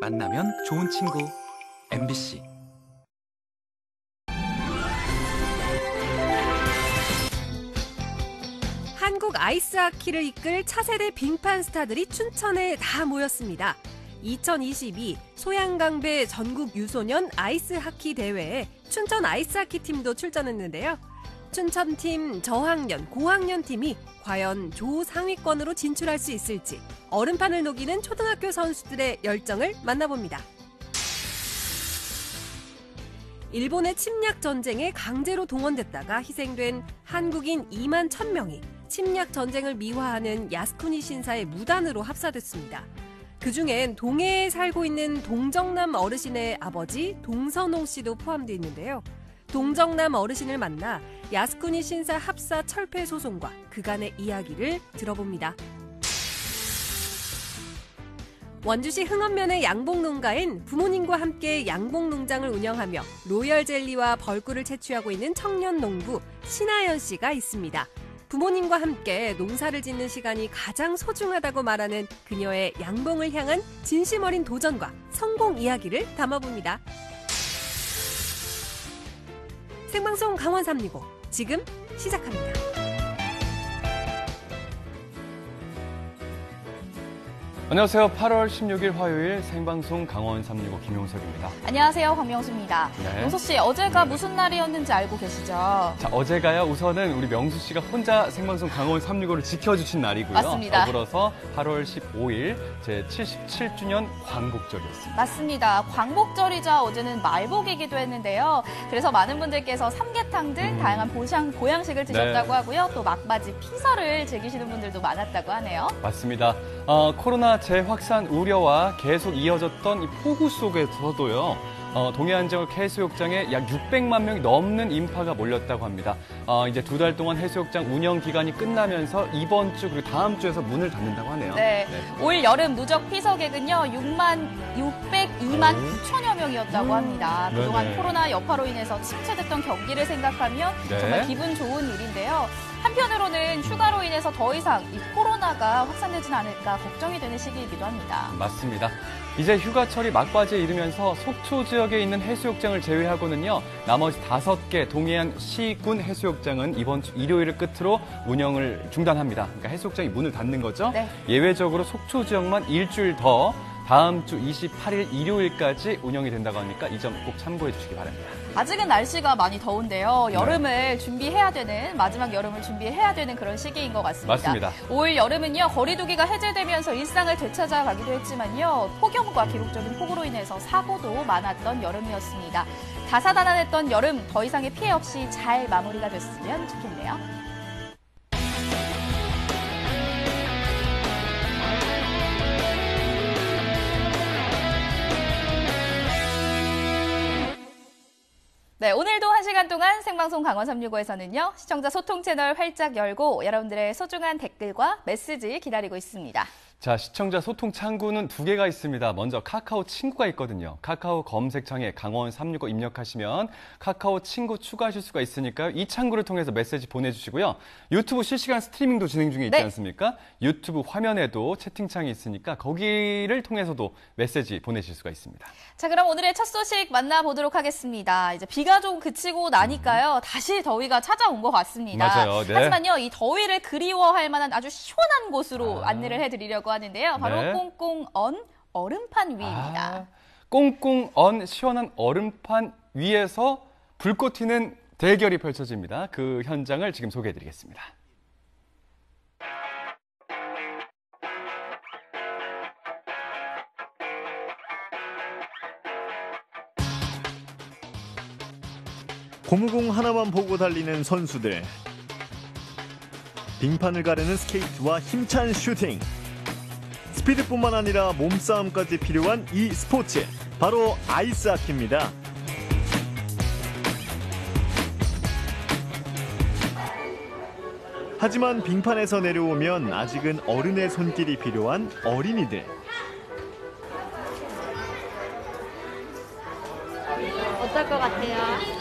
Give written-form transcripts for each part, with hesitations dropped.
만나면 좋은 친구 MBC. 한국 아이스하키를 이끌 차세대 빙판 스타들이 춘천에 다 모였습니다. 2022 소양강배 전국 유소년 아이스하키 대회에 춘천 아이스하키 팀도 출전했는데요. 춘천팀 저학년, 고학년 팀이 과연 조 상위권으로 진출할 수 있을지 얼음판을 녹이는 초등학교 선수들의 열정을 만나봅니다. 일본의 침략 전쟁에 강제로 동원됐다가 희생된 한국인 2만 1,000명이 침략 전쟁을 미화하는 야스쿠니 신사의 무단으로 합사됐습니다. 그중엔 동해에 살고 있는 동정남 어르신의 아버지 동선홍 씨도 포함되어 있는데요. 동정남 어르신을 만나 야스쿠니 신사 합사 철폐 소송과 그간의 이야기를 들어봅니다. 원주시 흥원면의 양봉농가엔 부모님과 함께 양봉농장을 운영하며 로열 젤리와 벌꿀을 채취하고 있는 청년 농부 신하연 씨가 있습니다. 부모님과 함께 농사를 짓는 시간이 가장 소중하다고 말하는 그녀의 양봉을 향한 진심 어린 도전과 성공 이야기를 담아봅니다. 생방송 강원 365 지금 시작합니다. 안녕하세요. 8월 16일 화요일 생방송 강원 365 김용석입니다. 안녕하세요. 광명수입니다. 네. 용석 씨, 어제가 무슨 날이었는지 알고 계시죠? 자, 어제가요. 우선은 우리 명수 씨가 혼자 생방송 강원 365를 지켜주신 날이고요. 맞습니다. 더불어서 8월 15일 제 77주년 광복절이었습니다. 맞습니다. 광복절이자 어제는 말복이기도 했는데요. 그래서 많은 분들께서 삼계탕 등 다양한 보양식을 드셨다고 하고요. 또 막바지 피서를 즐기시는 분들도 많았다고 하네요. 맞습니다. 코로나 재확산 우려와 계속 이어졌던 이 폭우 속에서도요. 동해안제월 해수욕장에 약 600만 명이 넘는 인파가 몰렸다고 합니다. 이제 2달 동안 해수욕장 운영 기간이 끝나면서 이번 주 그리고 다음 주에서 문을 닫는다고 하네요. 네. 올 여름 누적 피서객은요 602만 9천여 명이었다고 합니다. 그동안 네네. 코로나 여파로 인해서 침체됐던 경기를 생각하면 네. 정말 기분 좋은 일인데요. 한편으로는 휴가로 인해서 더 이상 이 코로나가 확산되진 않을까 걱정이 되는 시기이기도 합니다. 맞습니다. 이제 휴가철이 막바지에 이르면서 속초 지역에 있는 해수욕장을 제외하고는요. 나머지 5개 동해안 시군 해수욕장은 이번 주 일요일을 끝으로 운영을 중단합니다. 그러니까 해수욕장이 문을 닫는 거죠. 네. 예외적으로 속초 지역만 일주일 더 다음 주 28일 일요일까지 운영이 된다고 하니까 이 점 꼭 참고해 주시기 바랍니다. 아직은 날씨가 많이 더운데요. 여름을 준비해야 되는, 마지막 여름을 준비해야 되는 그런 시기인 것 같습니다. 맞습니다. 올 여름은요, 거리두기가 해제되면서 일상을 되찾아가기도 했지만요, 폭염과 기록적인 폭우로 인해서 사고도 많았던 여름이었습니다. 다사다난했던 여름, 더 이상의 피해 없이 잘 마무리가 됐으면 좋겠네요. 네, 오늘도 1시간 동안 생방송 강원 365에서는요, 시청자 소통 채널 활짝 열고 여러분들의 소중한 댓글과 메시지 기다리고 있습니다. 자, 시청자 소통 창구는 2개가 있습니다. 먼저 카카오 친구가 있거든요. 카카오 검색창에 강원 365 입력하시면 카카오 친구 추가하실 수가 있으니까요. 이 창구를 통해서 메시지 보내주시고요. 유튜브 실시간 스트리밍도 진행 중에 있지 네. 않습니까? 유튜브 화면에도 채팅창이 있으니까 거기를 통해서도 메시지 보내실 수가 있습니다. 자, 그럼 오늘의 첫 소식 만나보도록 하겠습니다. 이제 비가 좀 그치고 나니까요, 다시 더위가 찾아온 것 같습니다. 맞아요. 네. 하지만요, 이 더위를 그리워할 만한 아주 시원한 곳으로 안내를 해드리려고 하는데요. 바로 네. 꽁꽁 언 얼음판 위입니다. 꽁꽁 언 시원한 얼음판 위에서 불꽃 튀는 대결이 펼쳐집니다. 그 현장을 지금 소개해드리겠습니다. 고무공 하나만 보고 달리는 선수들, 빙판을 가르는 스케이트와 힘찬 슈팅, 스피드뿐만 아니라 몸싸움까지 필요한 이 스포츠, 바로 아이스하키입니다. 하지만 빙판에서 내려오면 아직은 어른의 손길이 필요한 어린이들. 어떨 것 같아요?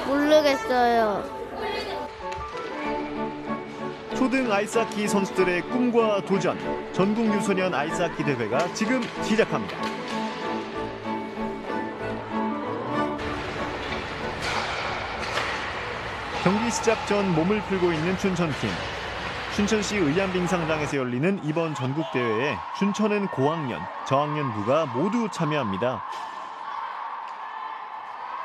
모르겠어요. 초등 아이스하키 선수들의 꿈과 도전, 전국 유소년 아이스하키 대회가 지금 시작합니다. 경기 시작 전 몸을 풀고 있는 춘천팀. 춘천시 의암빙상장에서 열리는 이번 전국대회에 춘천은 고학년, 저학년부가 모두 참여합니다.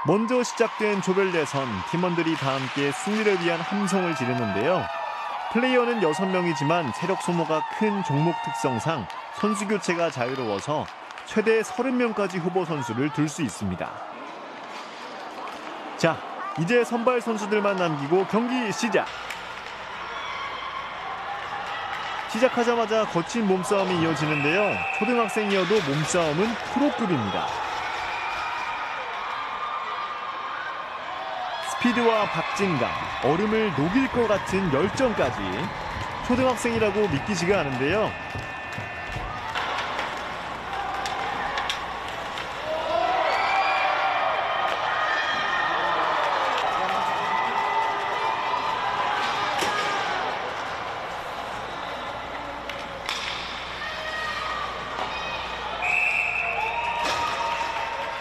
먼저 시작된 조별 예선, 팀원들이 다 함께 승리를 위한 함성을 지르는데요. 플레이어는 6명이지만 체력 소모가 큰 종목 특성상 선수 교체가 자유로워서 최대 30명까지 후보 선수를 둘 수 있습니다. 자, 이제 선발 선수들만 남기고 경기 시작! 시작하자마자 거친 몸싸움이 이어지는데요. 초등학생이어도 몸싸움은 프로급입니다. 스피드와 박진감, 얼음을 녹일 것 같은 열정까지 초등학생이라고 믿기지가 않은데요.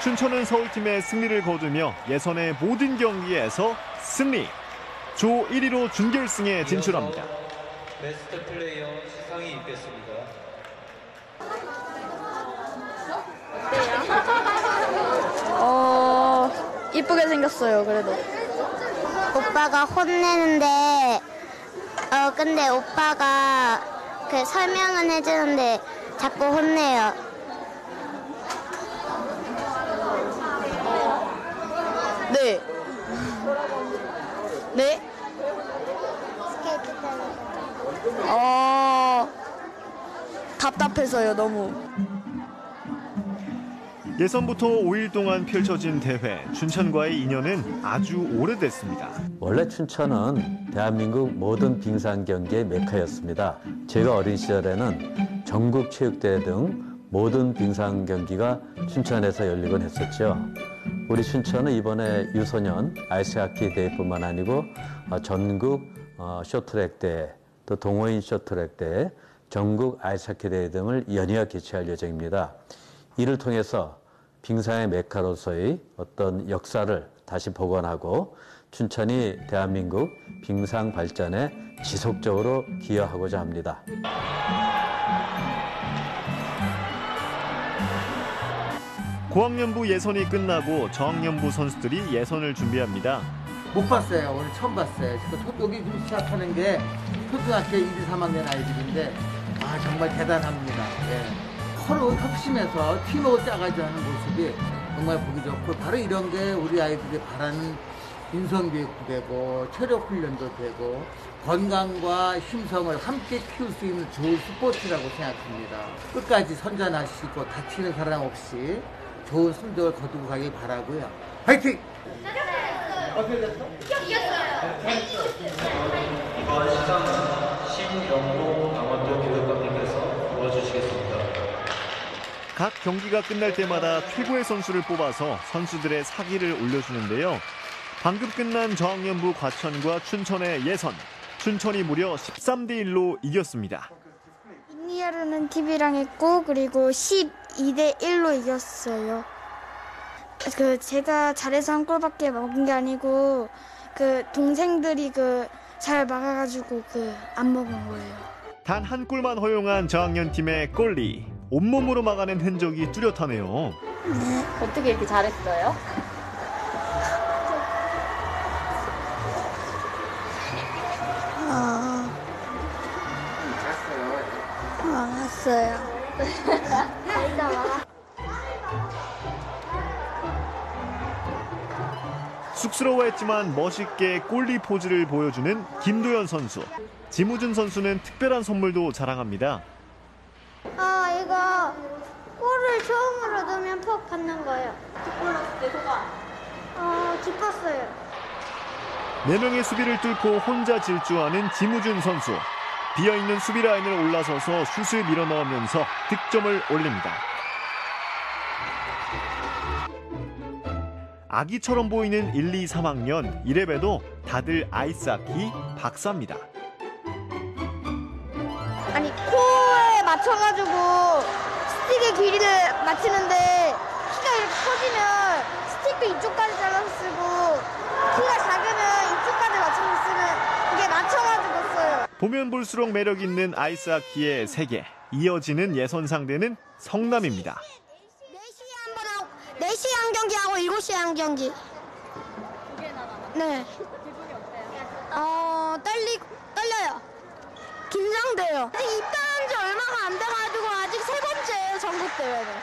춘천은 서울팀의 승리를 거두며 예선의 모든 경기에서 승리! 조 1위로 준결승에 진출합니다. 베스트 플레이어 시상이 있겠습니다. 이쁘게 생겼어요, 그래도. 오빠가 혼내는데, 근데 오빠가 그 설명은 해주는데 자꾸 혼내요. 네. 네? 스케이트 타는 답답해서요, 너무. 예선부터 5일 동안 펼쳐진 대회, 춘천과의 인연은 아주 오래됐습니다. 원래 춘천은 대한민국 모든 빙상 경기의 메카였습니다. 제가 어린 시절에는 전국 체육대회 등 모든 빙상 경기가 춘천에서 열리곤 했었죠. 우리 춘천은 이번에 유소년 아이스하키 대회뿐만 아니고 전국 쇼트트랙 대회, 또 동호인 쇼트트랙 대회, 전국 아이스하키 대회 등을 연이어 개최할 예정입니다. 이를 통해서 빙상의 메카로서의 어떤 역사를 다시 복원하고 춘천이 대한민국 빙상 발전에 지속적으로 기여하고자 합니다. 고학년부 예선이 끝나고 저학년부 선수들이 예선을 준비합니다. 못 봤어요. 오늘 처음 봤어요. 여기 지금 시작하는 게 초등학교 1, 2, 3학년 아이들인데 정말 대단합니다. 예. 서로 협심해서 팀워크 짜가지고 하는 모습이 정말 보기 좋고 바로 이런 게 우리 아이들이 바라는 인성교육도 되고 체력 훈련도 되고 건강과 심성을 함께 키울 수 있는 좋은 스포츠라고 생각합니다. 끝까지 선전하시고 다치는 사람 없이 좋은 성적을 거두고 가길 바라고요. 화이팅! 어떻게 됐어? 이번 시상은 신영호 강원도 교육감님께서 도와주시겠습니다. 각 경기가 끝날 때마다 최고의 선수를 뽑아서 선수들의 사기를 올려주는데요. 방금 끝난 저학년부 과천과 춘천의 예선. 춘천이 무려 13대 1로 이겼습니다. 인리아르는 TV랑 했고 그리고 12대 1로 이겼어요. 제가 잘해서 한 골밖에 먹은 게 아니고 동생들이 잘 막아가지고 안 먹은 거예요. 단 한 골만 허용한 저학년 팀의 골리. 온몸으로 막아낸 흔적이 뚜렷하네요. 네. 어떻게 이렇게 잘했어요? 막았어요. 쑥스러워했지만 멋있게 골리 포즈를 보여주는 김도현 선수. 지무준 선수는 특별한 선물도 자랑합니다. 이거 골을 처음으로 넣으면 퍽 받는 거예요. 골 넣었을 때 소감? 기뻤어요. 4명의 수비를 뚫고 혼자 질주하는 지무준 선수. 비어있는 수비 라인을 올라서서 슛을 밀어넣으면서 득점을 올립니다. 아기처럼 보이는 1, 2, 3학년, 이래봬도 다들 아이스하키 박사입니다. 맞춰가지고 스틱의 길이를 맞추는데 키가 이렇게 커지면 스틱도 이쪽까지 잘라서 쓰고 키가 작으면 이쪽까지 맞춰서 쓰는 그게 맞춰가지고 써요. 보면 볼수록 매력 있는 아이스하키의 세계. 이어지는 예선 상대는 성남입니다. 4시에 한 경기하고 7시에 한 경기. 네. 떨려요. 긴장돼요. 아직 입단한 지 얼마가 안 돼가지고 아직 3번째예요, 전국 대회는.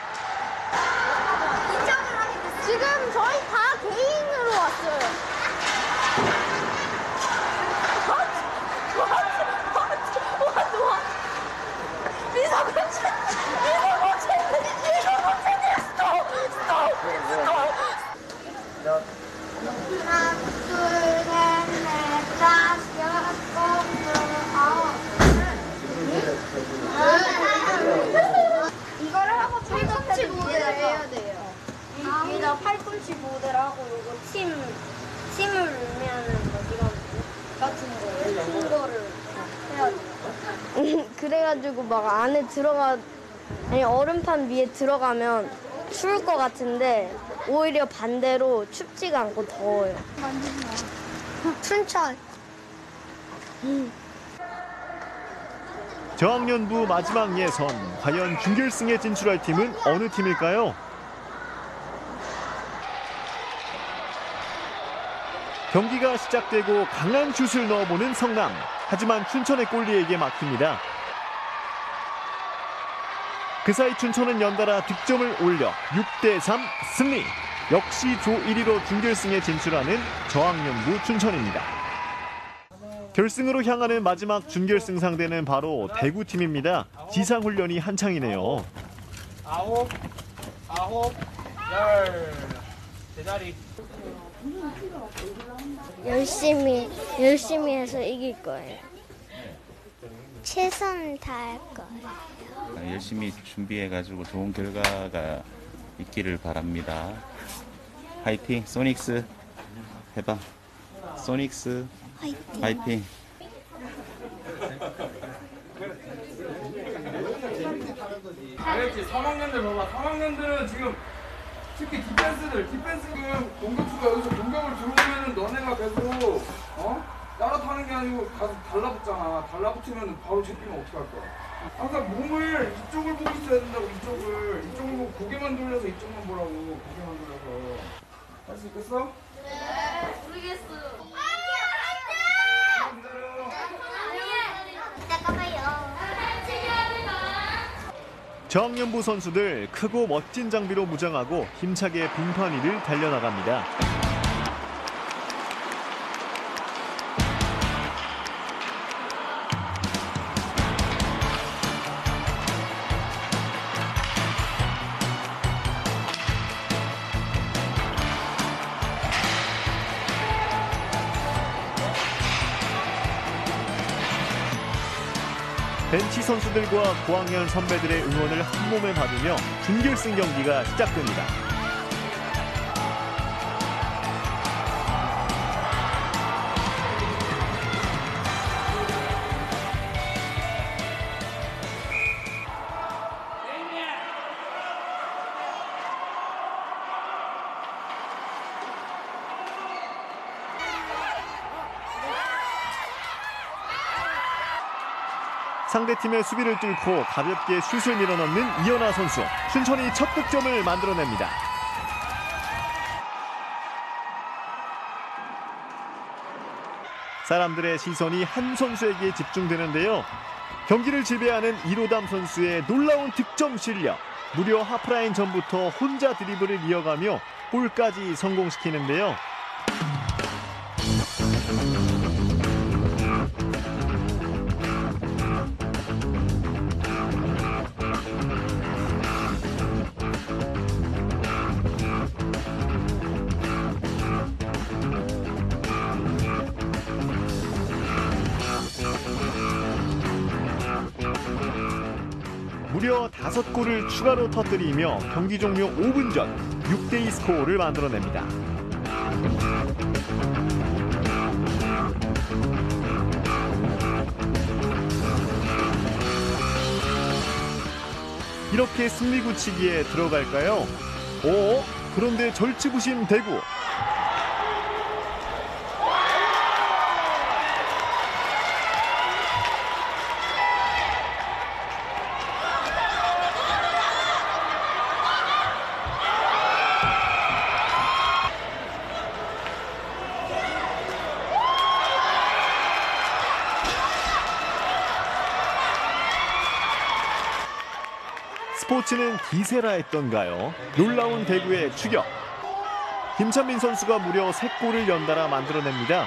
지금 저희 다 개인으로 왔어요. 하나, 둘, 셋, 넷, 다섯, 여섯, 이거를 하고 팔꿈치 모델을 해야 돼요. 위에다 팔꿈치 모델하고 요거 침을 울면은 이런 같은 거 큰 거를 해야 돼요. 그래가지고 막 안에 얼음판 위에 들어가면 추울 것 같은데 오히려 반대로 춥지가 않고 더워요. 춘천. 저학년부 마지막 예선. 과연 준결승에 진출할 팀은 어느 팀일까요? 경기가 시작되고 강한 슛을 넣어보는 성남. 하지만 춘천의 골리에게 막힙니다. 그 사이 춘천은 연달아 득점을 올려 6대3 승리. 역시 조 1위로 준결승에 진출하는 저학년부 춘천입니다. 결승으로 향하는 마지막 준결승 상대는 바로 대구팀입니다. 지상훈련이 한창이네요. 9, 10, 제자리. 열심히 해서 이길 거예요. 최선을 다할 거예요. 열심히 준비해가지고 좋은 결과가 있기를 바랍니다. 화이팅! 소닉스 해봐. 소닉스 화이팅! 알겠지? 3학년들 봐봐. 3학년들은 지금 특히 디펜스는 공격수가 여기서 공격을 들어오면은 너네가 계속 따라타는 게 아니고 가서 달라붙잖아. 달라붙으면 바로 제끼면 어떡할 거야? 항상 몸을 이쪽을 보고 있어야 된다고. 이쪽을 보고 고개만 돌려서 이쪽만 보라고. 고개만 돌려서. 할 수 있겠어? 네, 모르겠어. 저학년부 선수들 크고 멋진 장비로 무장하고 힘차게 빙판 위를 달려나갑니다. 벤치 선수들과 고학년 선배들의 응원을 한몸에 받으며 준결승 경기가 시작됩니다. 상대팀의 수비를 뚫고 가볍게 슛을 밀어넣는 이현아 선수. 춘천이 첫 득점을 만들어냅니다. 사람들의 시선이 한 선수에게 집중되는데요. 경기를 지배하는 이로담 선수의 놀라운 득점 실력. 무려 하프라인 전부터 혼자 드리블을 이어가며 골까지 성공시키는데요. 무려 5골을 추가로 터뜨리며 경기 종료 5분 전 6대2 스코어를 만들어냅니다. 이렇게 승리구치기에 들어갈까요? 그런데 절치부심 대구. 스포츠는 기세라 했던가요? 놀라운 대구의 추격. 김찬민 선수가 무려 3골을 연달아 만들어냅니다.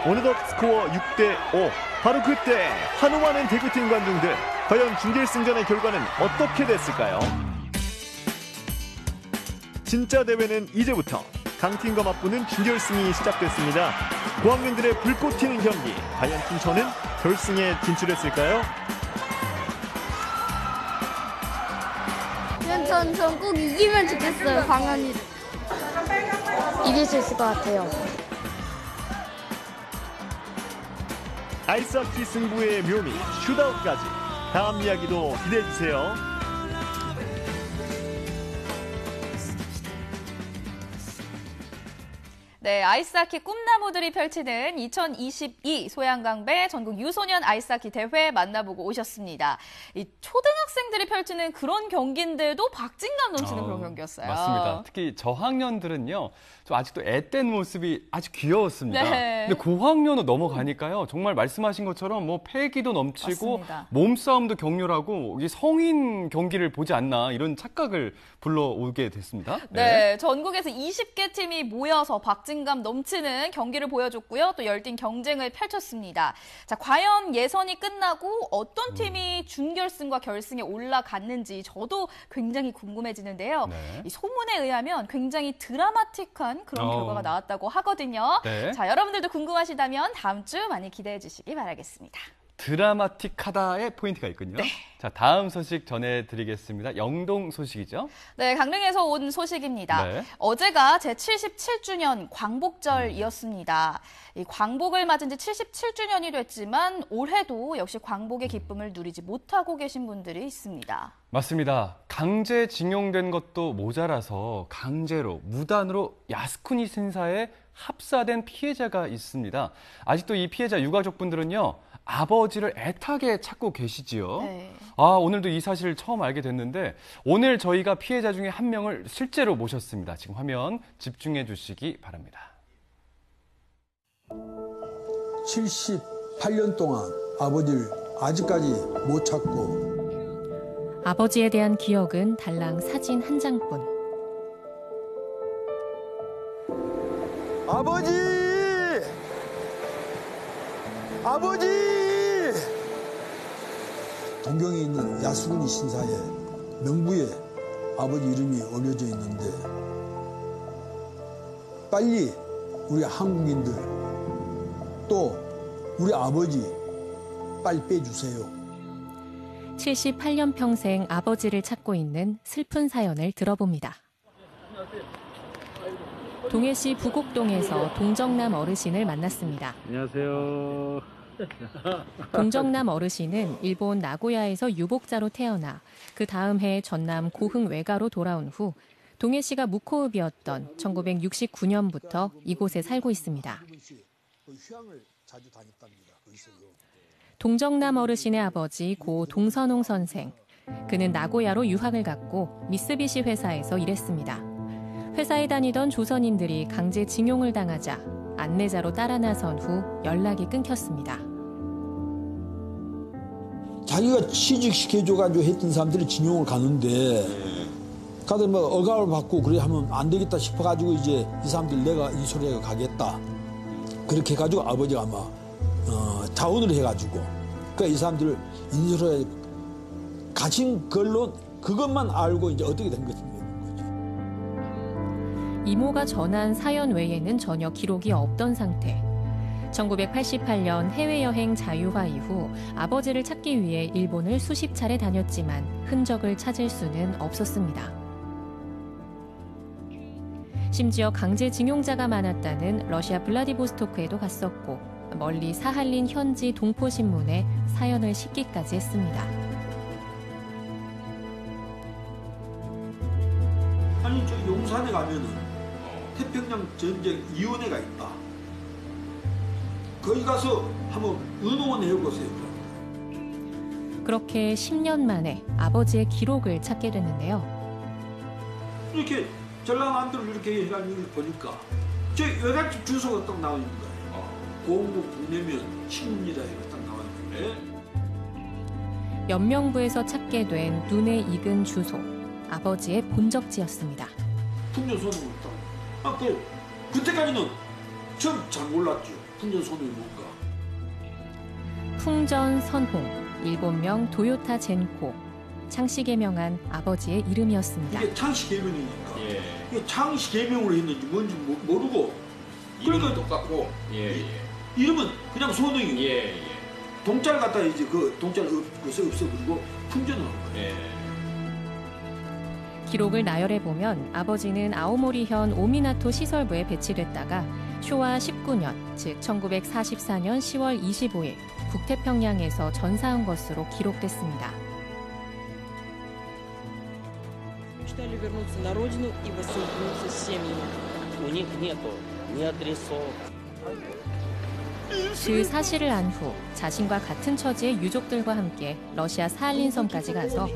어느덧 스코어 6대5. 바로 그때 환호하는 대구팀 관중들. 과연 준결승전의 결과는 어떻게 됐을까요? 진짜 대회는 이제부터. 강팀과 맞붙는 준결승이 시작됐습니다. 고학년들의 불꽃 튀는 경기. 과연 춘천은 결승에 진출했을까요? 전 꼭 이기면 좋겠어요, 광현이를. 이길 수 있을 것 같아요. 아이스하키 승부의 묘미, 슈트아웃까지. 다음 이야기도 기대해주세요. 네, 아이스하키 꿈나무들이 펼치는 2022 소양강배 전국 유소년 아이스하키 대회 만나보고 오셨습니다. 이 초등학생들이 펼치는 그런 경기인데도 박진감 넘치는 그런 경기였어요. 맞습니다. 특히 저학년들은요, 좀 아직도 앳된 모습이 아주 귀여웠습니다. 네. 근데 고학년으로 넘어가니까요, 정말 말씀하신 것처럼 뭐 패기도 넘치고 맞습니다. 몸싸움도 격렬하고 이 성인 경기를 보지 않나 이런 착각을 불러오게 됐습니다. 네, 전국에서 20개 팀이 모여서 박진감 넘치는 경기를 보여줬고요. 또 열띤 경쟁을 펼쳤습니다. 자, 과연 예선이 끝나고 어떤 팀이 준결승과 결승에 올라갔는지 저도 굉장히 궁금해지는데요. 네. 이 소문에 의하면 굉장히 드라마틱한 그런 결과가 나왔다고 하거든요. 네. 자, 여러분들도 궁금하시다면 다음 주 많이 기대해 주시기 바라겠습니다. 드라마틱하다의 포인트가 있군요. 네. 자, 다음 소식 전해드리겠습니다. 영동 소식이죠. 네, 강릉에서 온 소식입니다. 네. 어제가 제77주년 광복절이었습니다. 이 광복을 맞은 지 77주년이 됐지만 올해도 역시 광복의 기쁨을 누리지 못하고 계신 분들이 있습니다. 맞습니다. 강제징용된 것도 모자라서 강제로, 무단으로 야스쿠니 신사에 합사된 피해자가 있습니다. 아직도 이 피해자 유가족분들은요, 아버지를 애타게 찾고 계시지요. 네. 오늘도 이 사실을 처음 알게 됐는데 오늘 저희가 피해자 중에 한 명을 실제로 모셨습니다. 지금 화면 집중해 주시기 바랍니다. 78년 동안 아버지를 아직까지 못 찾고 아버지에 대한 기억은 달랑 사진 한 장뿐. 아버지! 아버지! 동경에 있는 야스쿠니 신사에 명부에 아버지 이름이 올려져 있는데 빨리 우리 한국인들 또 우리 아버지 빨리 빼주세요. 78년 평생 아버지를 찾고 있는 슬픈 사연을 들어봅니다. 동해시 부곡동에서 동정남 어르신을 만났습니다. 안녕하세요. 동정남 어르신은 일본 나고야에서 유복자로 태어나 그 다음 해 전남 고흥 외가로 돌아온 후 동해시가 묵호읍이었던 1969년부터 이곳에 살고 있습니다. 동정남 어르신의 아버지 고 동선홍 선생. 그는 나고야로 유학을 갔고 미쓰비시 회사에서 일했습니다. 회사에 다니던 조선인들이 강제징용을 당하자 안내자로 따라 나선 후 연락이 끊겼습니다. 자기가 취직시켜줘가지고 했던 사람들이 징용을 가는데 가서 뭐 억압을 받고 그래 하면 안 되겠다 싶어가지고 이제 이 사람들 내가 인솔해 가겠다. 그렇게 해가지고 아버지가 아마 자원을 해가지고 그러니까 이 사람들을 인솔해 가진 걸로 그것만 알고 이제 어떻게 된 거지. 이모가 전한 사연 외에는 전혀 기록이 없던 상태. 1988년 해외여행 자유화 이후 아버지를 찾기 위해 일본을 수십 차례 다녔지만 흔적을 찾을 수는 없었습니다. 심지어 강제징용자가 많았다는 러시아 블라디보스토크에도 갔었고 멀리 사할린 현지 동포신문에 사연을 싣기까지 했습니다. 부산에 가면은 태평양 전쟁 위원회가 있다. 거기 가서 한번 의논을 해보세요. 그렇게 10년 만에 아버지의 기록을 찾게 됐는데요. 이렇게 전라남도를 이렇게 해가지고 보니까 저 외갓집 주소가 딱 나와 있는 거예요. 공국 북내면 신문이다 이거 딱 나와 있는데. 연명부에서 찾게 된 눈에 익은 주소, 아버지의 본적지였습니다. 풍년소농을 딱. 그때까지는 처음 잘 몰랐죠. 풍년소농이 뭔가. 풍전선홍, 일본명 도요타 젠코, 창씨 개명한 아버지의 이름이었습니다. 이게 창씨 개명이니까. 이게 창씨 개명으로 했는지 뭔지 모르고. 이름은 똑같고. 이름은 그냥 소농이고. 동자를 갖다 이제 그 동자를 없애버리고 풍전을 한 거예요. 기록을 나열해 보면 아버지는 아오모리현 오미나토 시설부에 배치됐다가 쇼와 19년, 즉 1944년 10월 25일 북태평양에서 전사한 것으로 기록됐습니다. Мечтали вернуться на родину и воссоединиться с семьями. У них нету ни адресов. 그 사실을 안 후 자신과 같은 처지의 유족들과 함께 러시아 사할린섬까지 가서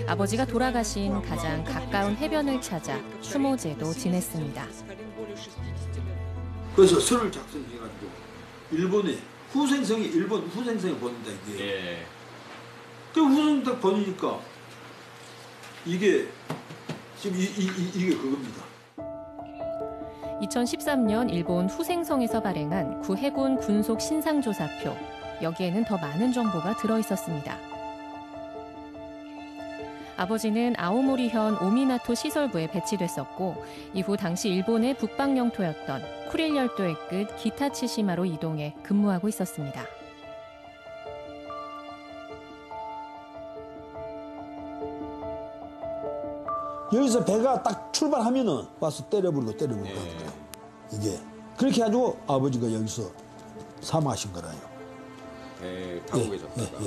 아버지가 돌아가신 가장 가까운 해변을 찾아 추모제도 지냈습니다. 그래서 서를 작성해가지고 일본 후생성이 보낸다 이게. 그 후생 딱 보내니까 이게 지금 이게 그겁니다. 2013년 일본 후생성에서 발행한 구해군 군속 신상조사표. 여기에는 더 많은 정보가 들어있었습니다. 아버지는 아오모리현 오미나토 시설부에 배치됐었고 이후 당시 일본의 북방 영토였던 쿠릴 열도의 끝 기타치시마로 이동해 근무하고 있었습니다. 여기서 배가 딱 출발하면은 와서 때려부르고 하는 거예요. 이게 그렇게 해가지고 아버지가 여기서 사망하신 거라요. 타고 계셨다가.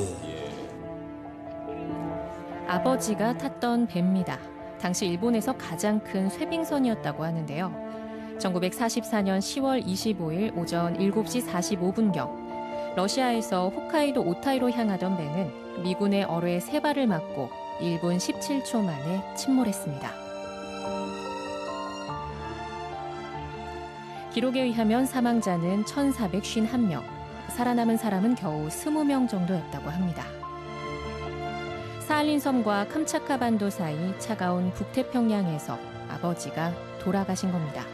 아버지가 탔던 배입니다. 당시 일본에서 가장 큰 쇄빙선이었다고 하는데요. 1944년 10월 25일 오전 7시 45분경 러시아에서 홋카이도 오타이로 향하던 배는 미군의 어뢰에 3발을 맞고 1분 17초 만에 침몰했습니다. 기록에 의하면 사망자는 1,451명, 살아남은 사람은 겨우 20명 정도였다고 합니다. 사할린섬과 캄차카 반도 사이 차가운 북태평양에서 아버지가 돌아가신 겁니다.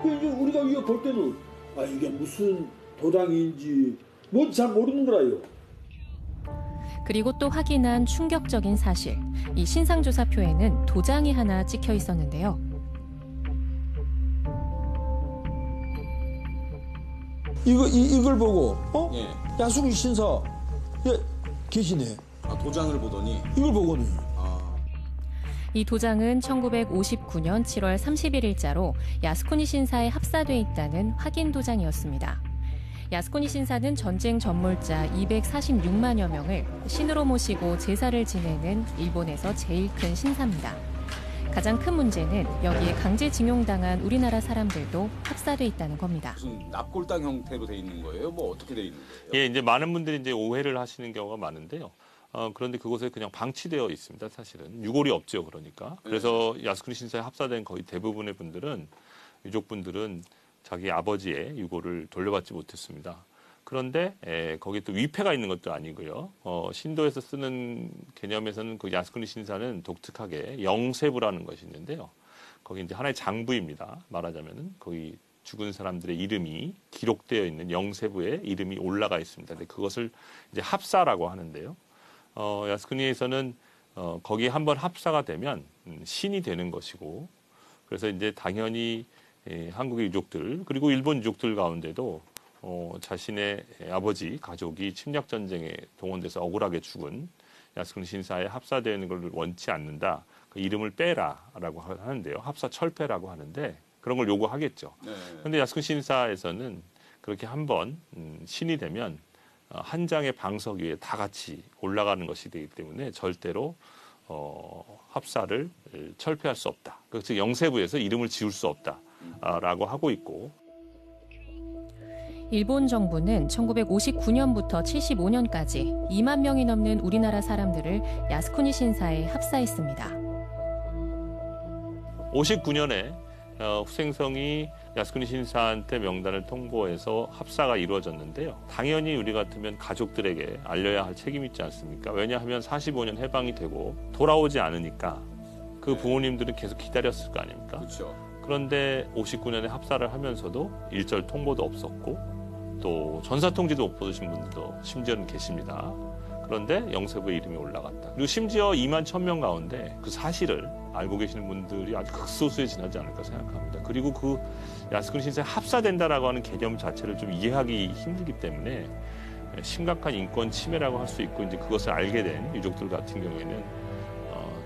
이제 우리가 이거 볼 때는 이게 무슨 도장인지 뭔지 잘 모르는 거라요. 그리고 또 확인한 충격적인 사실. 이 신상조사표에는 도장이 하나 찍혀 있었는데요. 이걸 보고 야수군 신사 계시네. 도장을 보더니 이걸 보고는. 이 도장은 1959년 7월 31일자로 야스쿠니 신사에 합사돼 있다는 확인 도장이었습니다. 야스쿠니 신사는 전쟁 전몰자 246만여 명을 신으로 모시고 제사를 지내는 일본에서 제일 큰 신사입니다. 가장 큰 문제는 여기에 강제징용당한 우리나라 사람들도 합사돼 있다는 겁니다. 무슨 납골당 형태로 돼 있는 거예요? 뭐 어떻게 돼 있는 거예요? 예, 이제 많은 분들이 이제 오해를 하시는 경우가 많은데요. 그런데 그곳에 그냥 방치되어 있습니다. 사실은 유골이 없죠, 그러니까. 그래서 야스쿠니 신사에 합사된 거의 대부분의 분들은 유족분들은 자기 아버지의 유골을 돌려받지 못했습니다. 그런데 거기에 또 위패가 있는 것도 아니고요. 신도에서 쓰는 개념에서는 그 야스쿠니 신사는 독특하게 영세부라는 것이 있는데요. 거기 이제 하나의 장부입니다. 말하자면은 거기 죽은 사람들의 이름이 기록되어 있는 영세부에 이름이 올라가 있습니다. 근데 그것을 이제 합사라고 하는데요. 야스쿠니에서는 거기에 한번 합사가 되면 신이 되는 것이고, 그래서 이제 당연히 한국의 유족들 그리고 일본 유족들 가운데도 자신의 아버지 가족이 침략 전쟁에 동원돼서 억울하게 죽은 야스쿠니 신사에 합사되는 걸 원치 않는다. 그 이름을 빼라라고 하는데요. 합사 철폐라고 하는데 그런 걸 요구하겠죠. 그런데 야스쿠니 신사에서는 그렇게 한번 신이 되면 한 장의 방석 위에 다 같이 올라가는 것이 되기 때문에 절대로 합사를 철폐할 수 없다. 즉 영세부에서 이름을 지울 수 없다라고 하고 있고. 일본 정부는 1959년부터 75년까지 2만 명이 넘는 우리나라 사람들을 야스쿠니 신사에 합사했습니다. 59년에 후생성이 야스쿠니 신사한테 명단을 통보해서 합사가 이루어졌는데요. 당연히 우리 같으면 가족들에게 알려야 할 책임이 있지 않습니까? 왜냐하면 45년 해방이 되고 돌아오지 않으니까 그 부모님들은 계속 기다렸을 거 아닙니까? 그렇죠. 그런데 59년에 합사를 하면서도 일절 통보도 없었고 또 전사통지도 못 받으신 분들도 심지어는 계십니다. 그런데 영세부의 이름이 올라갔다. 그리고 심지어 2만 1,000명 가운데 그 사실을 알고 계시는 분들이 아주 극소수에 지나지 않을까 생각합니다. 그리고 그 야스쿠니 신사에 합사된다라고 하는 개념 자체를 좀 이해하기 힘들기 때문에 심각한 인권 침해라고 할 수 있고 이제 그것을 알게 된 유족들 같은 경우에는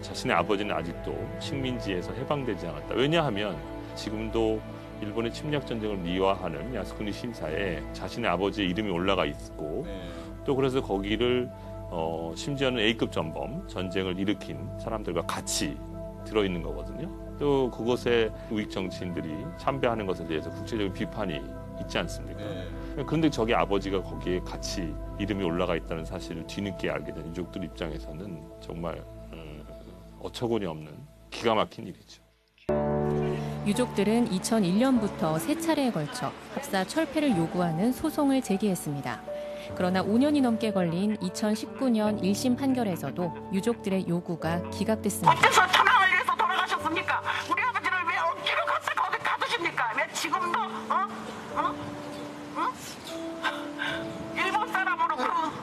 자신의 아버지는 아직도 식민지에서 해방되지 않았다. 왜냐하면 지금도 일본의 침략 전쟁을 미화하는 야스쿠니 신사에 자신의 아버지의 이름이 올라가 있고 또 그래서 거기를 심지어는 A급 전범, 전쟁을 일으킨 사람들과 같이 들어있는 거거든요. 또 그것에 우익 정치인들이 참배하는 것에 대해서 국제적인 비판이 있지 않습니까? 그런데 저기 아버지가 거기에 같이 이름이 올라가 있다는 사실을 뒤늦게 알게 된 유족들 입장에서는 정말 어처구니 없는 기가 막힌 일이죠. 유족들은 2001년부터 3차례에 걸쳐 합사 철폐를 요구하는 소송을 제기했습니다. 그러나 5년이 넘게 걸린 2019년 1심 판결에서도 유족들의 요구가 기각됐습니다. 어째서 천황을 위해서 돌아가셨습니까? 우리 아버지를 왜 억지로 거기 가두십니까? 왜 지금도 일본 사람으로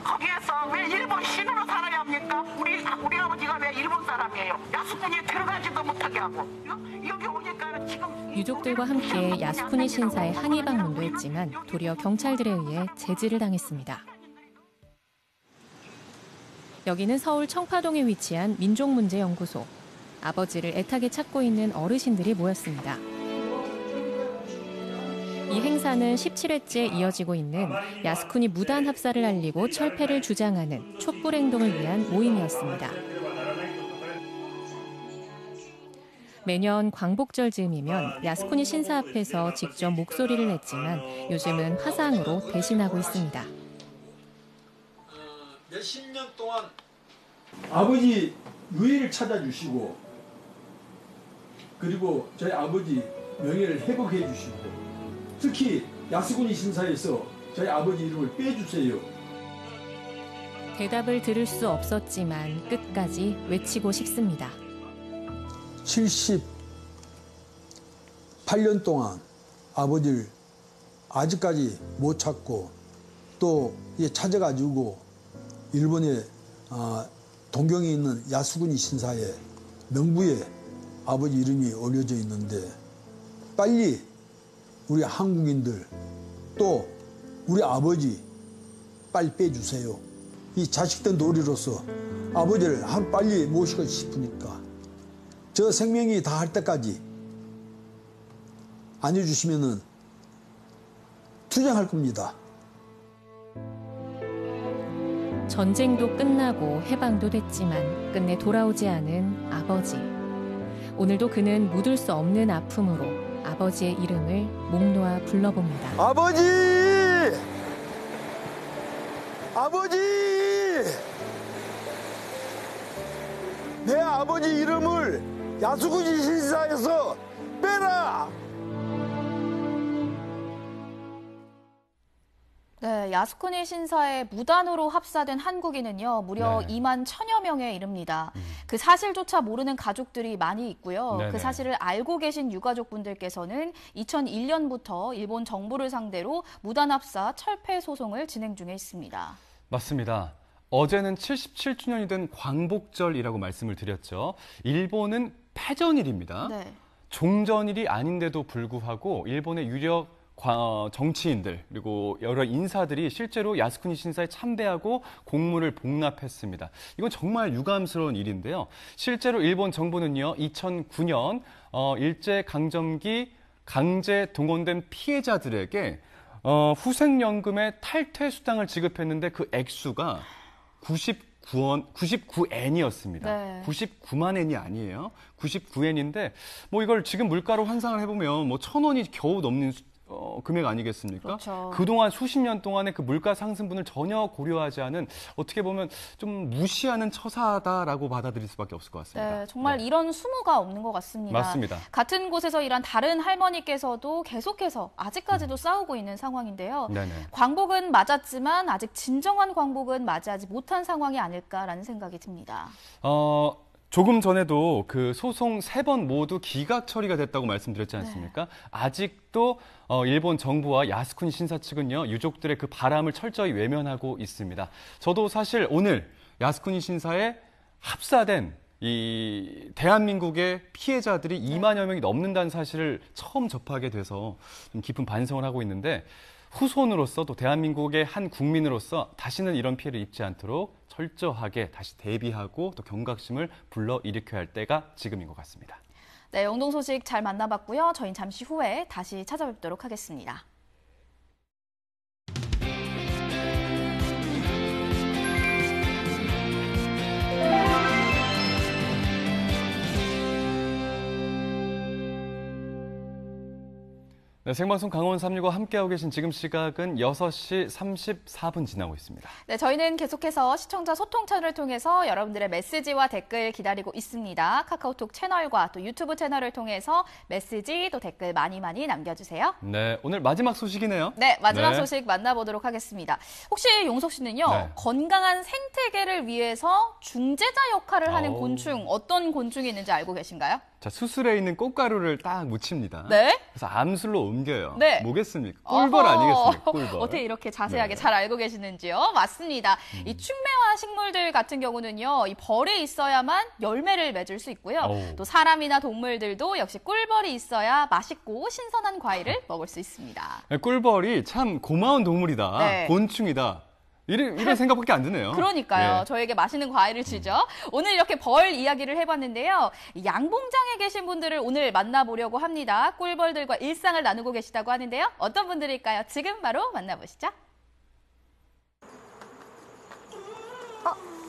거기에서 왜 일본 신으로 살아야 합니까? 우리 아버지가 왜 일본 사람이에요? 야스쿠니에 들어가지도 못하게 하고 여기 오니까 지금 유족들과 함께 야스쿠니 신사에 항의 방문도 했지만 도리어 경찰들에 의해 제지를 당했습니다. 여기는 서울 청파동에 위치한 민족문제연구소. 아버지를 애타게 찾고 있는 어르신들이 모였습니다. 이 행사는 17회째 이어지고 있는 야스쿠니 무단 합사를 알리고 철폐를 주장하는 촛불행동을 위한 모임이었습니다. 매년 광복절 즈음이면 야스쿠니 신사 앞에서 직접 목소리를 냈지만 요즘은 화상으로 대신하고 있습니다. 몇십 년 동안 아버지 유해를 찾아주시고 그리고 저희 아버지 명예를 회복해 주시고 특히 야스쿠니 신사에서 저희 아버지 이름을 빼주세요. 대답을 들을 수 없었지만 끝까지 외치고 싶습니다. 78년 동안 아버지를 아직까지 못 찾고 또 찾아가지고 일본에 동경에 있는 야스쿠니 신사에 명부에 아버지 이름이 올려져 있는데 빨리 우리 한국인들 또 우리 아버지 빨리 빼주세요. 이 자식된 도리로서 아버지를 하루 빨리 모시고 싶으니까 저 생명이 다 할 때까지 안 해주시면은 투쟁할 겁니다. 전쟁도 끝나고 해방도 됐지만 끝내 돌아오지 않은 아버지. 오늘도 그는 묻을 수 없는 아픔으로 아버지의 이름을 목 놓아 불러봅니다. 아버지! 아버지! 내 아버지 이름을 야스쿠니 신사에서 빼라! 네, 야스쿠니 신사에 무단으로 합사된 한국인은요, 무려 네. 2만 1,000여 명에 이릅니다. 그 사실조차 모르는 가족들이 많이 있고요. 네네. 그 사실을 알고 계신 유가족분들께서는 2001년부터 일본 정부를 상대로 무단 합사 철폐 소송을 진행 중에 있습니다. 맞습니다. 어제는 77주년이 된 광복절이라고 말씀을 드렸죠. 일본은 패전일입니다. 네. 종전일이 아닌데도 불구하고 일본의 유력 정치인들 그리고 여러 인사들이 실제로 야스쿠니 신사에 참배하고 공물을 복납했습니다. 이건 정말 유감스러운 일인데요. 실제로 일본 정부는요, 2009년 일제강점기 강제 동원된 피해자들에게 후생연금의 탈퇴 수당을 지급했는데 그 액수가 99엔이었습니다. 네. 99만 엔이 아니에요. 99엔인데 뭐 이걸 지금 물가로 환산을 해보면 뭐 1,000원이 겨우 넘는 금액 아니겠습니까? 그렇죠. 그동안 수십 년 동안의 그 물가 상승분을 전혀 고려하지 않은 어떻게 보면 좀 무시하는 처사다라고 받아들일 수밖에 없을 것 같습니다. 네, 정말 이런 수모가 없는 것 같습니다. 맞습니다. 같은 곳에서 일한 다른 할머니께서도 계속해서 아직까지도 싸우고 있는 상황인데요. 네네. 광복은 맞았지만 아직 진정한 광복은 맞이하지 못한 상황이 아닐까라는 생각이 듭니다. 조금 전에도 그 소송 3번 모두 기각 처리가 됐다고 말씀드렸지 않습니까? 네. 아직도 일본 정부와 야스쿠니 신사 측은요, 유족들의 그 바람을 철저히 외면하고 있습니다. 저도 사실 오늘 야스쿠니 신사에 합사된 이 대한민국의 피해자들이 2만여 명이 넘는다는 사실을 처음 접하게 돼서 좀 깊은 반성을 하고 있는데, 후손으로서 또 대한민국의 한 국민으로서 다시는 이런 피해를 입지 않도록 철저하게 다시 대비하고 또 경각심을 불러일으켜야 할 때가 지금인 것 같습니다. 네, 영동 소식 잘 만나봤고요. 저희는 잠시 후에 다시 찾아뵙도록 하겠습니다. 네, 생방송 강원 365 함께하고 계신 지금 시각은 6시 34분 지나고 있습니다. 네, 저희는 계속해서 시청자 소통 채널을 통해서 여러분들의 메시지와 댓글 기다리고 있습니다. 카카오톡 채널과 또 유튜브 채널을 통해서 메시지 또 댓글 많이 남겨주세요. 네, 오늘 마지막 소식이네요. 네, 마지막 소식 만나보도록 하겠습니다. 혹시 용석 씨는요, 건강한 생태계를 위해서 중재자 역할을 하는 곤충, 어떤 곤충이 있는지 알고 계신가요? 자, 수술에 있는 꽃가루를 딱 묻힙니다. 네. 그래서 암술로 옮겨요. 네. 뭐겠습니까? 꿀벌 아니겠습니까? 꿀벌. 어떻게 이렇게 자세하게 잘 알고 계시는지요? 맞습니다. 이 충매화 식물들 같은 경우는요, 이 벌이 있어야만 열매를 맺을 수 있고요. 또 사람이나 동물들도 역시 꿀벌이 있어야 맛있고 신선한 과일을 먹을 수 있습니다. 꿀벌이 참 고마운 동물이다. 네. 곤충이다. 이런 생각밖에 안 드네요. 그러니까요. 네. 저에게 맛있는 과일을 주죠. 오늘 이렇게 벌 이야기를 해봤는데요. 양봉장에 계신 분들을 오늘 만나보려고 합니다. 꿀벌들과 일상을 나누고 계시다고 하는데요. 어떤 분들일까요? 지금 바로 만나보시죠.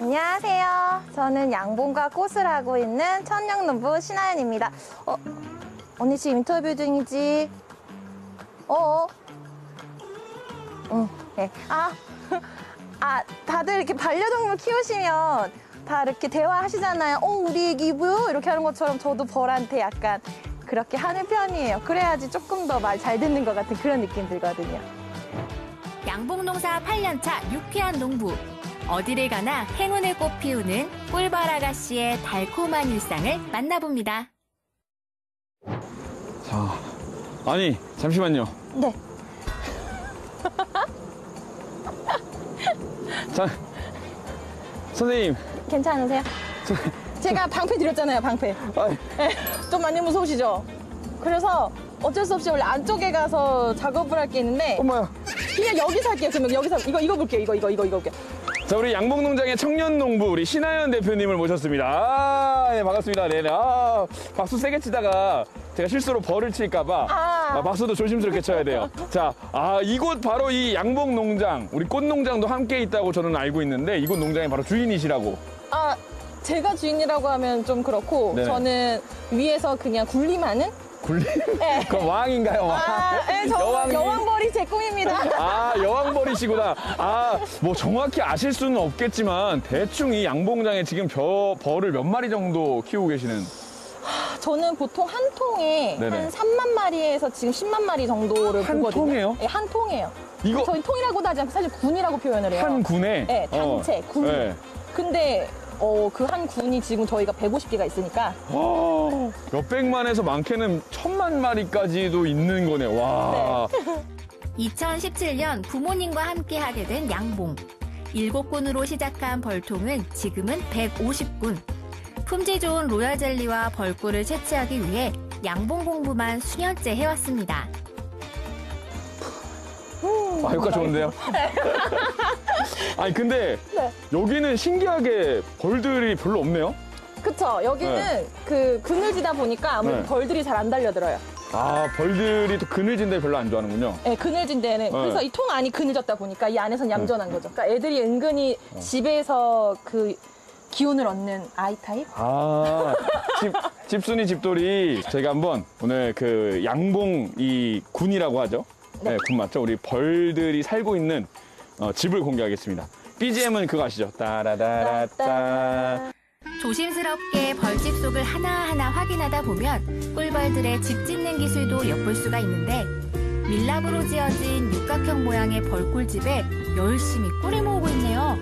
안녕하세요. 저는 양봉과 꽃을 하고 있는 천년농부 신하연입니다. 언니 지금 인터뷰 중이지? 네. 다들 이렇게 반려동물 키우시면 다 이렇게 대화하시잖아요. 우리 애기 이브요? 이렇게 하는 것처럼 저도 벌한테 약간 그렇게 하는 편이에요. 그래야지 조금 더 말 잘 듣는 것 같은 그런 느낌 들거든요. 양봉농사 8년차 유쾌한 농부. 어디를 가나 행운의 꽃 피우는 꿀벌 아가씨의 달콤한 일상을 만나봅니다. 자, 아니, 잠시만요. 네. 자, 선생님. 괜찮으세요? 제가 방패 드렸잖아요, 방패. 네, 좀 많이 무서우시죠? 그래서 어쩔 수 없이 원래 안쪽에 가서 작업을 할 게 있는데. 엄마야. 그냥 여기서 할게요. 그러면 여기서 이거 볼게요. 이거 볼게요. 자, 우리 양봉농장의 청년농부 우리 신하연 대표님을 모셨습니다. 네, 반갑습니다. 네네. 박수 세게 치다가 제가 실수로 벌을 칠까봐 박수도 조심스럽게 쳐야 돼요. 자, 이곳 바로 이 양봉농장, 우리 꽃농장도 함께 있다고 저는 알고 있는데 이곳 농장의 바로 주인이시라고. 제가 주인이라고 하면 좀 그렇고 네. 저는 위에서 그냥 군림하는? 군림? 네. 그럼 왕인가요? 왕? 네, 여왕벌이 제 꿈입니다. 여왕벌이시구나. 뭐 정확히 아실 수는 없겠지만 대충 이 양봉장에 지금 벌을 몇 마리 정도 키우고 계시는? 저는 보통 한 통에 네네. 한 3만 마리에서 지금 10만 마리 정도를 한 보거든요. 통에요? 네, 한 통이에요. 이거 저희 통이라고도 하지 않고 사실 군이라고 표현을 해요. 한 군에? 네, 단체, 군. 네. 근데 그 한 군이 지금 저희가 150개가 있으니까. 몇백만에서 많게는 1000만 마리까지도 있는 거네요. 와. 네. 2017년 부모님과 함께 하게 된 양봉. 7군으로 시작한 벌통은 지금은 150군. 품질 좋은 로얄 젤리와 벌꿀을 채취하기 위해 양봉 공부만 수년째 해왔습니다. 효과 좋은데요? 아니 근데 네. 여기는 신기하게 벌들이 별로 없네요? 그쵸. 여기는 그 그늘지다 보니까 아무래도 네. 벌들이 잘 안 달려들어요. 아, 벌들이 또 그늘진 데 별로 안 좋아하는군요. 네, 그늘진 데는. 그래서 이 통 안이 그늘졌다 보니까 이 안에서는 얌전한 거죠. 그러니까 애들이 은근히 집에서 그 기운을 얻는 아이 타입? 아, 집순이 집돌이. 저희가 한번 오늘 그 양봉 이 군이라고 하죠. 네, 군 맞죠? 우리 벌들이 살고 있는 집을 공개하겠습니다. BGM은 그거 아시죠? 따라다라따. 조심스럽게 벌집 속을 하나하나 확인하다 보면 꿀벌들의 집 짓는 기술도 엿볼 수가 있는데 밀랍으로 지어진 육각형 모양의 벌꿀집에 열심히 꿀을 모으고 있네요.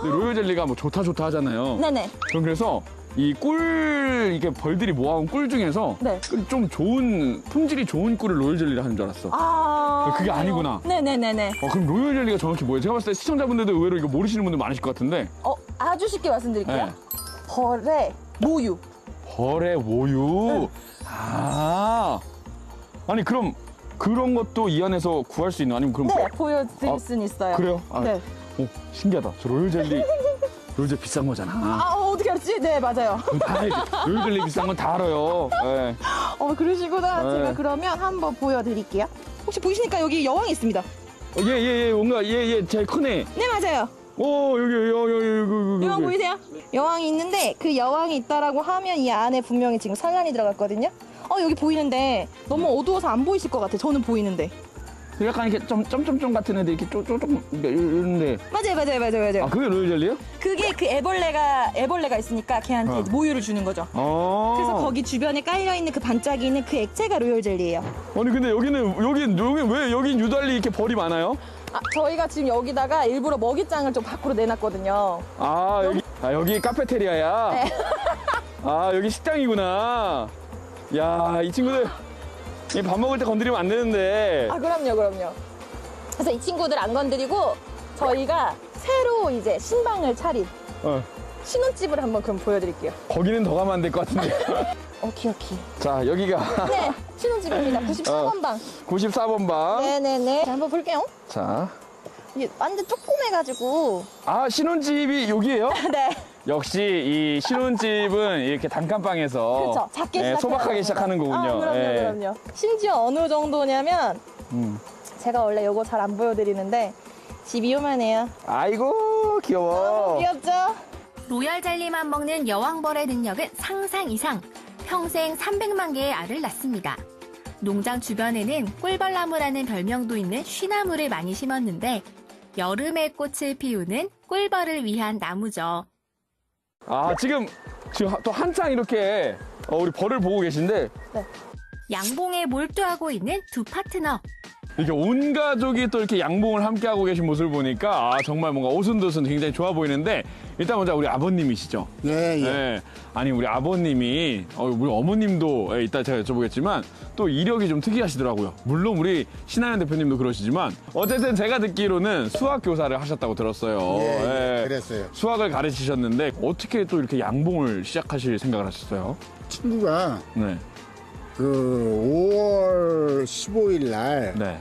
로열 젤리가 뭐 좋다 하잖아요. 네네. 전 그래서 이 꿀, 이게 벌들이 모아온 꿀 중에서 네. 좀 좋은, 품질이 좋은 꿀을 로열 젤리를 하는 줄 알았어. 아. 그게 아니구나. 네네네네. 그럼 로열 젤리가 정확히 뭐예요? 제가 봤을 때 시청자분들도 의외로 이거 모르시는 분들 많으실 것 같은데. 아주 쉽게 말씀드릴게요. 네. 벌의 모유. 벌의 모유? 네. 아. 아니, 그럼 그런 것도 이 안에서 구할 수 있는, 아니면 그럼. 네, 보여드릴 수는 있어요. 그래요? 네. 오, 신기하다. 저 로열 젤리. 로열 젤리 비싼 거잖아. 어떻게 알았지? 네, 맞아요. 다 알지. 로열 젤리 비싼 건 다 알아요. 네. 그러시구나. 네. 제가 그러면 한번 보여드릴게요. 혹시 보이시니까 여기 여왕이 있습니다. 뭔가, 제일 크네. 네, 맞아요. 여기. 여왕 보이세요? 여왕이 있는데 그 여왕이 있다라고 하면 이 안에 분명히 지금 산란이 들어갔거든요. 여기 보이는데 너무 어두워서 안 보이실 것 같아요. 저는 보이는데. 약간 이렇게 점점점 같은 애들 이렇게 쪼쪼쪼 이런데. 맞아요. 아, 그게 로열 젤리예요? 그게 그 애벌레가 있으니까 걔한테 모유를 주는 거죠. 그래서 거기 주변에 깔려 있는 그 반짝이는 그 액체가 로열 젤리예요. 아니 근데 여긴 왜 여긴 유달리 이렇게 벌이 많아요? 저희가 지금 여기다가 일부러 먹이장을 좀 밖으로 내놨거든요. 여기 카페테리아야. 네. 여기 식당이구나. 야, 이 친구들 밥 먹을 때 건드리면 안 되는데. 그럼요. 그래서 이 친구들 안 건드리고 저희가 새로 이제 신방을 차린 신혼집을 한번 그럼 보여드릴게요. 거기는 더 가면 안 될 것 같은데. 오케이. 자, 여기가. 네, 신혼집입니다. 94번 방. 94번 방. 네네네. 자, 한번 볼게요. 자. 이게 완전 조그매가지고. 신혼집이 여기예요? 네. 역시 이 신혼집은 이렇게 단칸방에서 그렇죠. 작게 소박하게 시작하는 거군요. 그럼요. 심지어 어느 정도냐면 제가 원래 이거 잘 안 보여드리는데 집이 요만해요. 아이고, 귀여워. 귀엽죠? 로열 젤리만 먹는 여왕벌의 능력은 상상 이상. 평생 300만 개의 알을 낳습니다. 농장 주변에는 꿀벌나무라는 별명도 있는 쉬나무를 많이 심었는데 여름에 꽃을 피우는 꿀벌을 위한 나무죠. 지금 또 한창 이렇게 우리 벌을 보고 계신데. 네. 양봉에 몰두하고 있는 두 파트너. 이렇게 온 가족이 또 이렇게 양봉을 함께하고 계신 모습을 보니까 정말 뭔가 오순도순 굉장히 좋아 보이는데 일단 먼저 우리 아버님이시죠? 네. 아니 우리 아버님이 우리 어머님도 이따 제가 여쭤보겠지만 또 이력이 좀 특이하시더라고요. 물론 우리 신하연 대표님도 그러시지만 어쨌든 제가 듣기로는 수학 교사를 하셨다고 들었어요. 그랬어요. 수학을 가르치셨는데 어떻게 또 이렇게 양봉을 시작하실 생각을 하셨어요? 친구가 그 5월 15일 날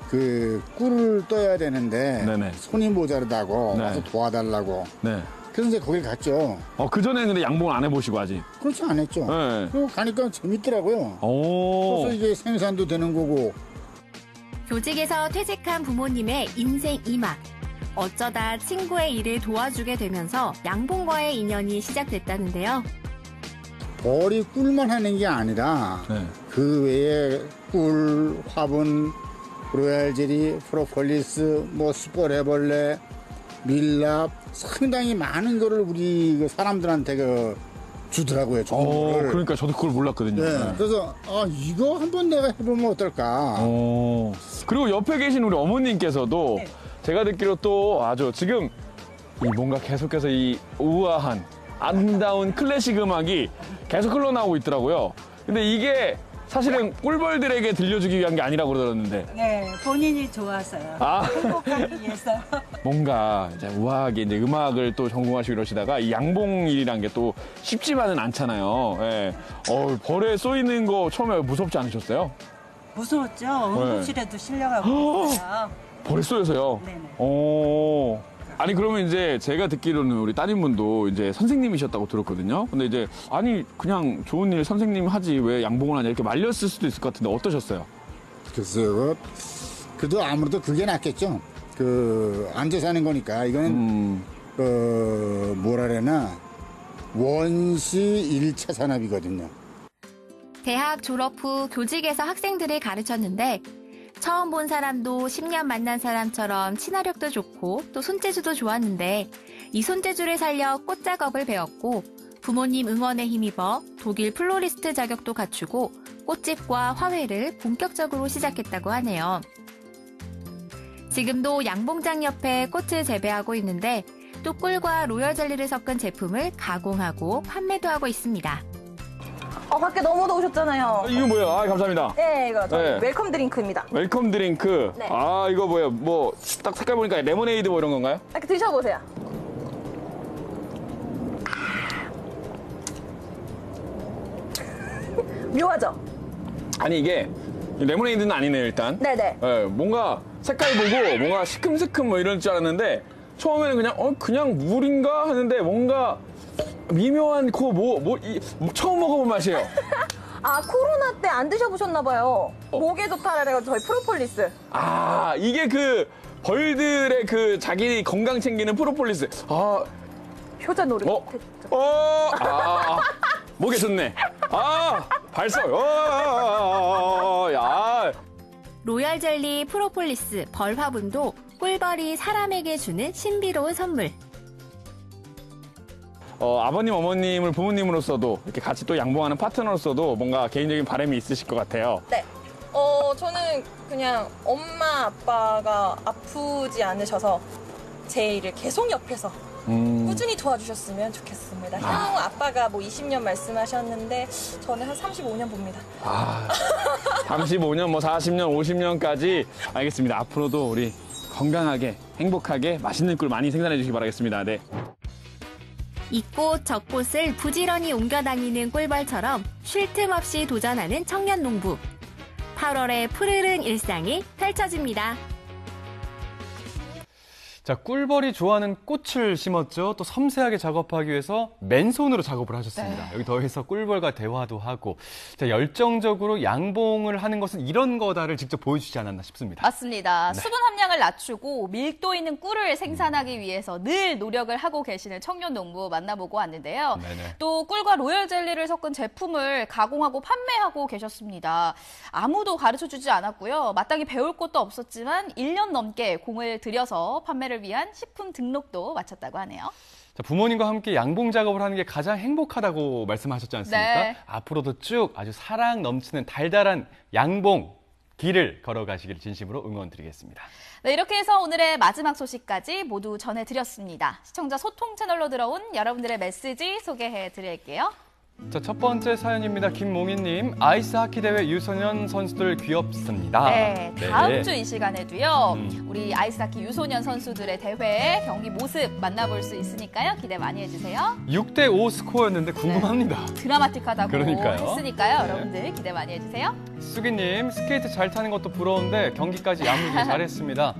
그 꿀을 떠야 되는데 손이 모자르다고 와서 도와달라고. 그래서 이제 거길 갔죠. 그 전에는 근데 양봉을 안 해보시고 아직? 그렇지, 안 했죠. 그리고 가니까 재밌더라고요. 그래서 이게 생산도 되는 거고. 교직에서 퇴직한 부모님의 인생 2막. 어쩌다 친구의 일을 도와주게 되면서 양봉과의 인연이 시작됐다는데요. 벌이 꿀만 하는 게 아니라 그 외에 꿀, 화분, 로얄젤리, 프로폴리스, 숯벌애벌레, 밀랍 상당히 많은 거를 우리 사람들한테 주더라고요. 그러니까 저도 그걸 몰랐거든요. 그래서 이거 한번 내가 해보면 어떨까. 그리고 옆에 계신 우리 어머님께서도 제가 듣기로 또 아주 지금 뭔가 계속해서 이 우아한 아름다운 클래식 음악이 계속 흘러나오고 있더라고요. 근데 이게 사실은 꿀벌들에게 들려주기 위한 게 아니라고 그러는데. 네, 본인이 좋아서요. 행복하기 위해서. 뭔가 이제 우아하게 이제 음악을 또 전공하시고 이러시다가 이 양봉일이란 게 또 쉽지만은 않잖아요. 벌에 쏘이는 거 처음에 무섭지 않으셨어요? 무서웠죠. 응급실에도 실려가고 있어요. 벌에 쏘여서요? 네네. 아니 그러면 이제 제가 듣기로는 우리 따님분도 이제 선생님이셨다고 들었거든요. 근데 이제 아니 그냥 좋은 일 선생님이 하지 왜 양봉을 하냐 이렇게 말렸을 수도 있을 것 같은데 어떠셨어요? 글쎄요. 그래도 아무래도 그게 낫겠죠. 앉아서 하는 거니까 이거는 뭐라 그래나 원시 1차 산업이거든요. 대학 졸업 후 교직에서 학생들을 가르쳤는데 처음 본 사람도 10년 만난 사람처럼 친화력도 좋고 또 손재주도 좋았는데 이 손재주를 살려 꽃 작업을 배웠고 부모님 응원에 힘입어 독일 플로리스트 자격도 갖추고 꽃집과 화훼를 본격적으로 시작했다고 하네요. 지금도 양봉장 옆에 꽃을 재배하고 있는데 또 꿀과 로열 젤리를 섞은 제품을 가공하고 판매도 하고 있습니다. 밖에 너무 더우셨잖아요. 이거 뭐예요? 감사합니다. 네, 이거 네. 웰컴 드링크입니다. 웰컴 드링크. 네. 이거 뭐예요? 뭐 딱 색깔 보니까 레모네이드 뭐 이런 건가요? 이렇게 드셔보세요. 묘하죠? 아니 이게 레모네이드는 아니네요 일단. 네네. 네, 뭔가 색깔 보고 뭔가 시큼시큼 뭐 이럴 줄 알았는데 처음에는 그냥 물인가 하는데 뭔가 미묘한 처음 먹어본 맛이에요. 코로나 때 안 드셔보셨나 봐요. 목에 좋다 그래가지고 저희 프로폴리스. 이게 그 벌들의 그 자기 건강 챙기는 프로폴리스. 효자 노래. 목에 좋네. 발성. 로열 젤리, 프로폴리스, 벌 화분도 꿀벌이 사람에게 주는 신비로운 선물. 아버님, 어머님을 부모님으로서도 이렇게 같이 또 양봉하는 파트너로서도 뭔가 개인적인 바람이 있으실 것 같아요. 네. 저는 그냥 엄마, 아빠가 아프지 않으셔서 제 일을 계속 옆에서 꾸준히 도와주셨으면 좋겠습니다. 향후 아빠가 뭐 20년 말씀하셨는데 저는 한 35년 봅니다. 35년, 40년, 50년까지 알겠습니다. 앞으로도 우리 건강하게, 행복하게 맛있는 꿀 많이 생산해 주시기 바라겠습니다. 네. 이 꽃, 저 꽃을 부지런히 옮겨다니는 꿀벌처럼 쉴 틈 없이 도전하는 청년 농부. 8월의 푸르른 일상이 펼쳐집니다. 자, 꿀벌이 좋아하는 꽃을 심었죠. 또 섬세하게 작업하기 위해서 맨손으로 작업을 하셨습니다. 네. 여기 더해서 꿀벌과 대화도 하고, 자, 열정적으로 양봉을 하는 것은 이런 거다를 직접 보여주지 않았나 싶습니다. 맞습니다. 네. 수분 함량을 낮추고 밀도 있는 꿀을 생산하기 위해서 늘 노력을 하고 계시는 청년 농부 만나보고 왔는데요. 네네. 또 꿀과 로열 젤리를 섞은 제품을 가공하고 판매하고 계셨습니다. 아무도 가르쳐주지 않았고요. 마땅히 배울 것도 없었지만 1년 넘게 공을 들여서 판매를 위한 식품 등록도 마쳤다고 하네요. 자, 부모님과 함께 양봉 작업을 하는 게 가장 행복하다고 말씀하셨지 않습니까? 네. 앞으로도 쭉 아주 사랑 넘치는 달달한 양봉 길을 걸어가시길 진심으로 응원드리겠습니다. 네, 이렇게 해서 오늘의 마지막 소식까지 모두 전해드렸습니다. 시청자 소통 채널로 들어온 여러분들의 메시지 소개해드릴게요. 자, 첫 번째 사연입니다. 김몽희님, 아이스 하키 대회 유소년 선수들 귀엽습니다. 네, 다음 주 이 시간에도요. 우리 아이스 하키 유소년 선수들의 대회 경기 모습 만나볼 수 있으니까요. 기대 많이 해주세요. 6대5 스코어였는데 궁금합니다. 네, 드라마틱하다고 그러니까요. 했으니까요. 네. 여러분들 기대 많이 해주세요. 수기님, 스케이트 잘 타는 것도 부러운데 경기까지 야무지게 잘했습니다.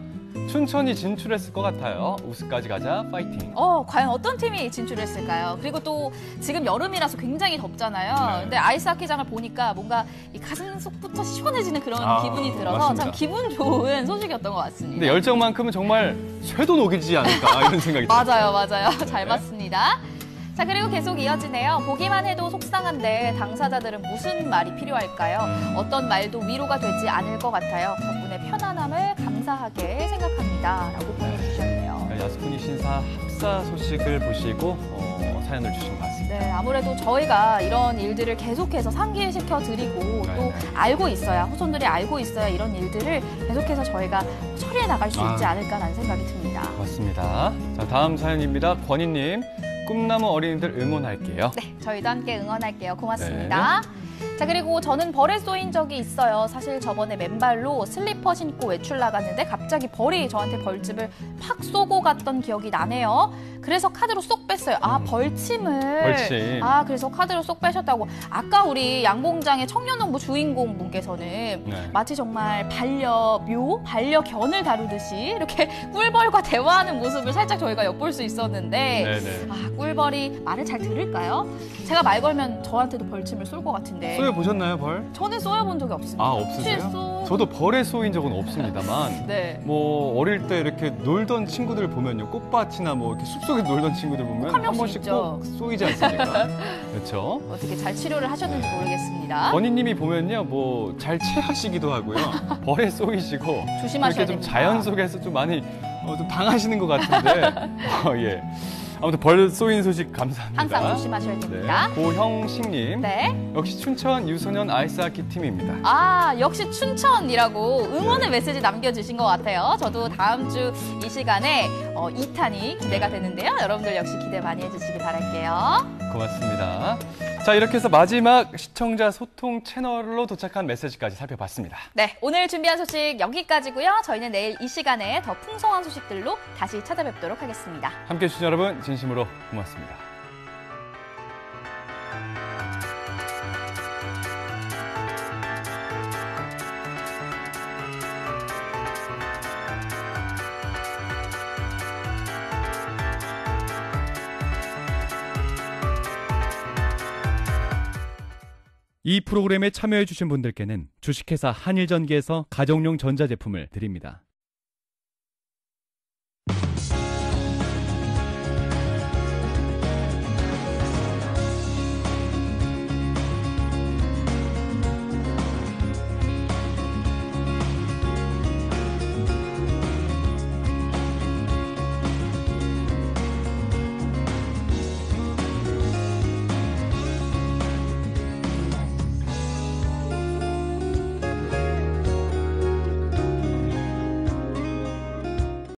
춘천이 진출했을 것 같아요. 우승까지 가자, 파이팅. 과연 어떤 팀이 진출했을까요? 그리고 또 지금 여름이라서 굉장히 덥잖아요. 네. 근데 아이스하키장을 보니까 뭔가 이 가슴 속부터 시원해지는 그런 기분이 들어서 맞습니다. 참 기분 좋은 소식이었던 것 같습니다. 근데 열정만큼은 정말 쇠도 녹이지 않을까 이런 생각이 들어요. 맞아요. 잘 봤습니다. 자, 그리고 계속 이어지네요. 보기만 해도 속상한데 당사자들은 무슨 말이 필요할까요? 어떤 말도 위로가 되지 않을 것 같아요. 덕분에 편안함을 감사하게 생각합니다. 라고 보내주셨네요. 야스쿠니 신사 합사 소식을 보시고 사연을 주신 것 같습니다. 네, 아무래도 저희가 이런 일들을 계속해서 상기시켜 드리고 또 알고 있어야, 후손들이 알고 있어야 이런 일들을 계속해서 저희가 처리해 나갈 수 있지 않을까라는 생각이 듭니다. 맞습니다. 자, 다음 사연입니다. 권희님, 꿈나무 어린이들 응원할게요. 네, 저희도 함께 응원할게요. 고맙습니다. 네. 자, 그리고 저는 벌에 쏘인 적이 있어요. 사실 저번에 맨발로 슬리퍼 신고 외출 나갔는데 갑자기 벌이 저한테 벌집을 팍 쏘고 갔던 기억이 나네요. 그래서 카드로 쏙 뺐어요. 아, 벌침을. 벌침. 아, 그래서 카드로 쏙 빼셨다고. 아까 우리 양봉장의 청년농부 주인공 분께서는 네. 마치 정말 반려견을 다루듯이 이렇게 꿀벌과 대화하는 모습을 살짝 저희가 엿볼 수 있었는데 네네. 아, 꿀벌이 말을 잘 들을까요? 제가 말 걸면 저한테도 벌침을 쏠 것 같은데. 쏘여보셨나요, 벌? 저는 쏘여본 적이 없습니다. 아, 없으세요? 저도 벌에 쏘인 적은 없습니다만 네. 뭐 어릴 때 이렇게 놀던 친구들 보면요. 꽃밭이나 뭐 이렇게 숲속에 놀던 친구들 보면 한 번씩 있죠. 꼭 쏘이지 않습니까? 그렇죠? 어떻게 잘 치료를 하셨는지 모르겠습니다. 원희님이 보면요. 뭐 잘 체하시기도 하고요. 벌에 쏘이시고 조심하셔야 이렇게 좀 됩니다. 자연 속에서 좀 많이 좀 당하시는 것 같은데 예. 아무튼 벌 쏘인 소식 감사합니다. 항상 조심하셔야 됩니다. 네. 고형식님. 네. 역시 춘천 유소년 아이스하키 팀입니다. 아, 역시 춘천이라고 응원의 메시지 남겨주신 것 같아요. 저도 다음 주 이 시간에 2탄이 기대가 되는데요. 여러분들 역시 기대 많이 해주시기 바랄게요. 고맙습니다. 자, 이렇게 해서 마지막 시청자 소통 채널로 도착한 메시지까지 살펴봤습니다. 네, 오늘 준비한 소식 여기까지고요. 저희는 내일 이 시간에 더 풍성한 소식들로 다시 찾아뵙도록 하겠습니다. 함께해 주신 여러분 진심으로 고맙습니다. 이 프로그램에 참여해 주신 분들께는 주식회사 한일전기에서 가정용 전자제품을 드립니다.